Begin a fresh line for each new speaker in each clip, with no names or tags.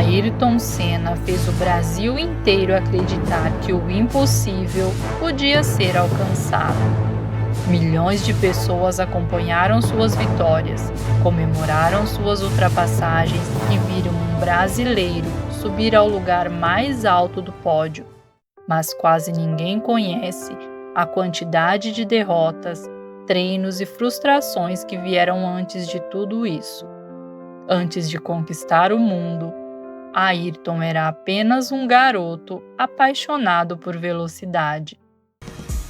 Ayrton Senna fez o Brasil inteiro acreditar que o impossível podia ser alcançado. Milhões de pessoas acompanharam suas vitórias, comemoraram suas ultrapassagens e viram um brasileiro subir ao lugar mais alto do pódio. Mas quase ninguém conhece a quantidade de derrotas, treinos e frustrações que vieram antes de tudo isso. Antes de conquistar o mundo, Ayrton era apenas um garoto apaixonado por velocidade.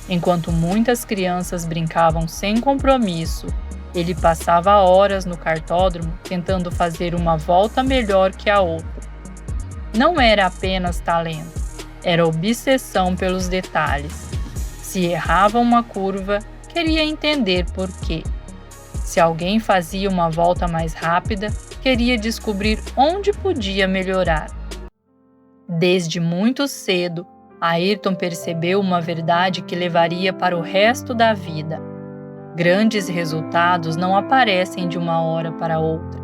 Enquanto muitas crianças brincavam sem compromisso, ele passava horas no kartódromo tentando fazer uma volta melhor que a outra. Não era apenas talento, era obsessão pelos detalhes. Se errava uma curva, queria entender por quê. Se alguém fazia uma volta mais rápida, queria descobrir onde podia melhorar. Desde muito cedo, Ayrton percebeu uma verdade que levaria para o resto da vida. Grandes resultados não aparecem de uma hora para outra.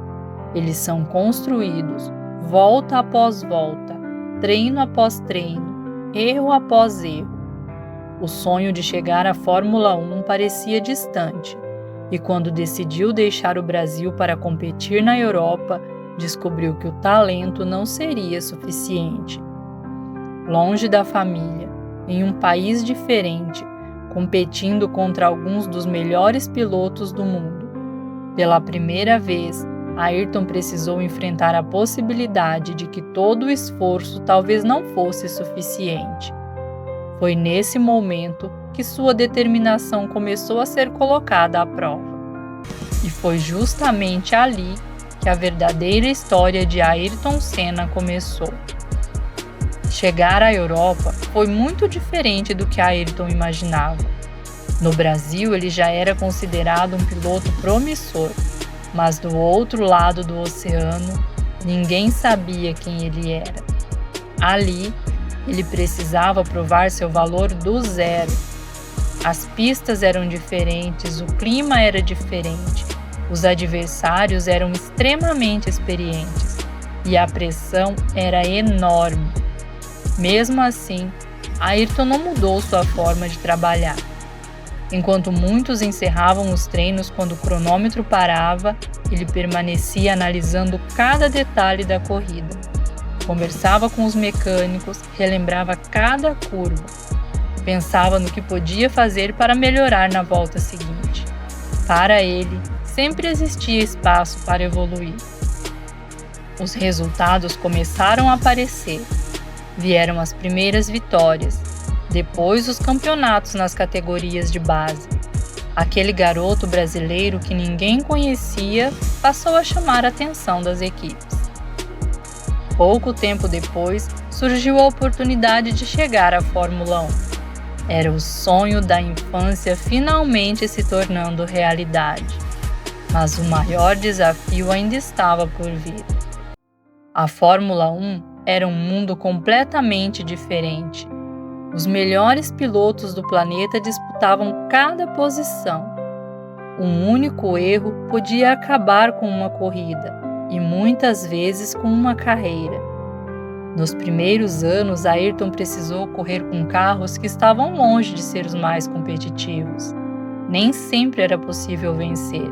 Eles são construídos, volta após volta, treino após treino, erro após erro. O sonho de chegar à Fórmula 1 parecia distante. E quando decidiu deixar o Brasil para competir na Europa, descobriu que o talento não seria suficiente. Longe da família, em um país diferente, competindo contra alguns dos melhores pilotos do mundo. Pela primeira vez, Ayrton precisou enfrentar a possibilidade de que todo o esforço talvez não fosse suficiente. Foi nesse momento que sua determinação começou a ser colocada à prova. E foi justamente ali que a verdadeira história de Ayrton Senna começou. Chegar à Europa foi muito diferente do que Ayrton imaginava. No Brasil, ele já era considerado um piloto promissor, mas do outro lado do oceano, ninguém sabia quem ele era. Ali, ele precisava provar seu valor do zero. As pistas eram diferentes, o clima era diferente, os adversários eram extremamente experientes e a pressão era enorme. Mesmo assim, Ayrton não mudou sua forma de trabalhar. Enquanto muitos encerravam os treinos quando o cronômetro parava, ele permanecia analisando cada detalhe da corrida. Conversava com os mecânicos, relembrava cada curva. Pensava no que podia fazer para melhorar na volta seguinte. Para ele, sempre existia espaço para evoluir. Os resultados começaram a aparecer. Vieram as primeiras vitórias, depois os campeonatos nas categorias de base. Aquele garoto brasileiro que ninguém conhecia passou a chamar a atenção das equipes. Pouco tempo depois, surgiu a oportunidade de chegar à Fórmula 1. Era o sonho da infância finalmente se tornando realidade. Mas o maior desafio ainda estava por vir. A Fórmula 1 era um mundo completamente diferente. Os melhores pilotos do planeta disputavam cada posição. Um único erro podia acabar com uma corrida e muitas vezes com uma carreira. Nos primeiros anos, Ayrton precisou correr com carros que estavam longe de ser os mais competitivos. Nem sempre era possível vencer.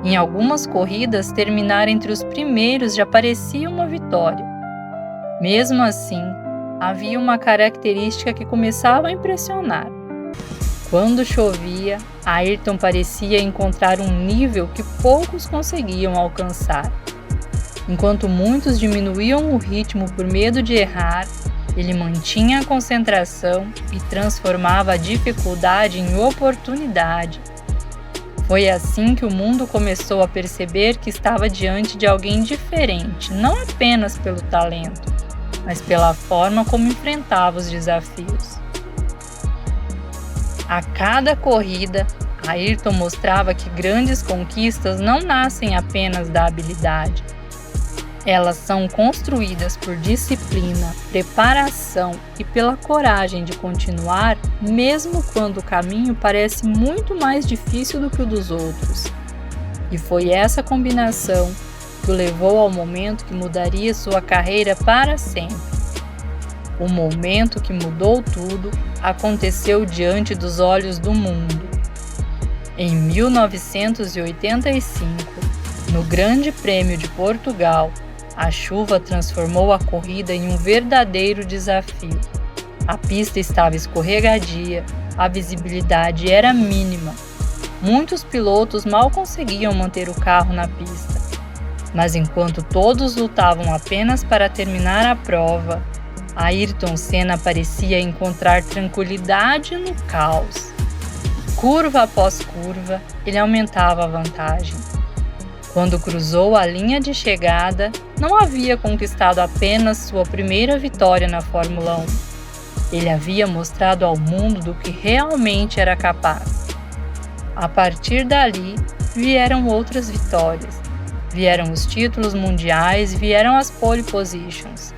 Em algumas corridas, terminar entre os primeiros já parecia uma vitória. Mesmo assim, havia uma característica que começava a impressionar. Quando chovia, Ayrton parecia encontrar um nível que poucos conseguiam alcançar. Enquanto muitos diminuíam o ritmo por medo de errar, ele mantinha a concentração e transformava a dificuldade em oportunidade. Foi assim que o mundo começou a perceber que estava diante de alguém diferente, não apenas pelo talento, mas pela forma como enfrentava os desafios. A cada corrida, Ayrton mostrava que grandes conquistas não nascem apenas da habilidade. Elas são construídas por disciplina, preparação e pela coragem de continuar, mesmo quando o caminho parece muito mais difícil do que o dos outros. E foi essa combinação que o levou ao momento que mudaria sua carreira para sempre. O momento que mudou tudo aconteceu diante dos olhos do mundo. Em 1985, no Grande Prêmio de Portugal, a chuva transformou a corrida em um verdadeiro desafio. A pista estava escorregadia, a visibilidade era mínima. Muitos pilotos mal conseguiam manter o carro na pista. Mas enquanto todos lutavam apenas para terminar a prova, Ayrton Senna parecia encontrar tranquilidade no caos. Curva após curva, ele aumentava a vantagem. Quando cruzou a linha de chegada, não havia conquistado apenas sua primeira vitória na Fórmula 1. Ele havia mostrado ao mundo do que realmente era capaz. A partir dali, vieram outras vitórias. Vieram os títulos mundiais, vieram as pole positions.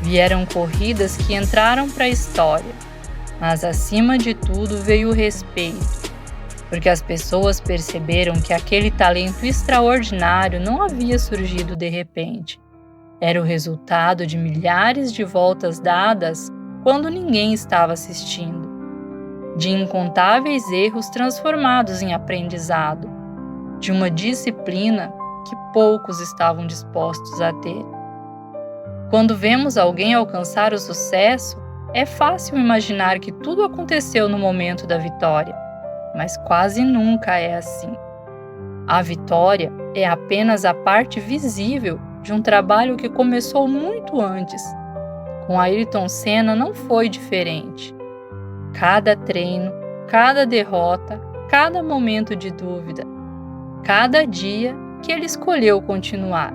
Vieram corridas que entraram para a história. Mas acima de tudo veio o respeito, porque as pessoas perceberam que aquele talento extraordinário não havia surgido de repente. Era o resultado de milhares de voltas dadas quando ninguém estava assistindo, de incontáveis erros transformados em aprendizado, de uma disciplina que poucos estavam dispostos a ter. Quando vemos alguém alcançar o sucesso, é fácil imaginar que tudo aconteceu no momento da vitória, mas quase nunca é assim. A vitória é apenas a parte visível de um trabalho que começou muito antes. Com Ayrton Senna não foi diferente. Cada treino, cada derrota, cada momento de dúvida, cada dia que ele escolheu continuar,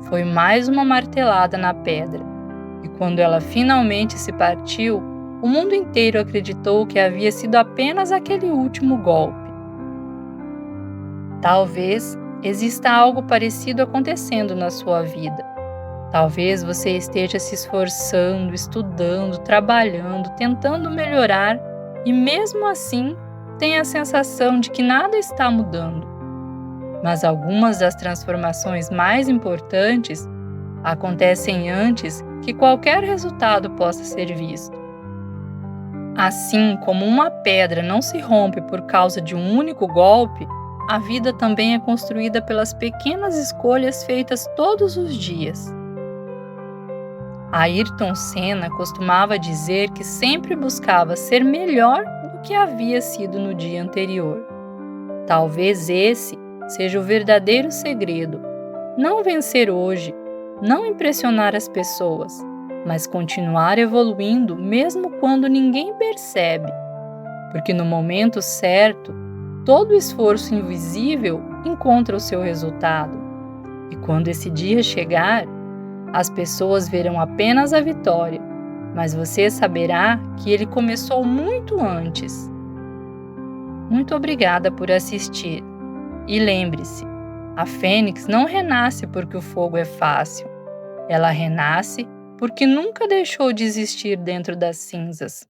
foi mais uma martelada na pedra. E quando ela finalmente se partiu, o mundo inteiro acreditou que havia sido apenas aquele último golpe. Talvez exista algo parecido acontecendo na sua vida. Talvez você esteja se esforçando, estudando, trabalhando, tentando melhorar e mesmo assim tenha a sensação de que nada está mudando. Mas algumas das transformações mais importantes acontecem antes que qualquer resultado possa ser visto. Assim como uma pedra não se rompe por causa de um único golpe, a vida também é construída pelas pequenas escolhas feitas todos os dias. Ayrton Senna costumava dizer que sempre buscava ser melhor do que havia sido no dia anterior. Talvez esse seja o verdadeiro segredo: não vencer hoje, não impressionar as pessoas, mas continuar evoluindo mesmo quando ninguém percebe, porque no momento certo, todo esforço invisível encontra o seu resultado. E quando esse dia chegar, as pessoas verão apenas a vitória, mas você saberá que ele começou muito antes. Muito obrigada por assistir. E lembre-se, a fênix não renasce porque o fogo é fácil. Ela renasce porque nunca deixou de existir dentro das cinzas.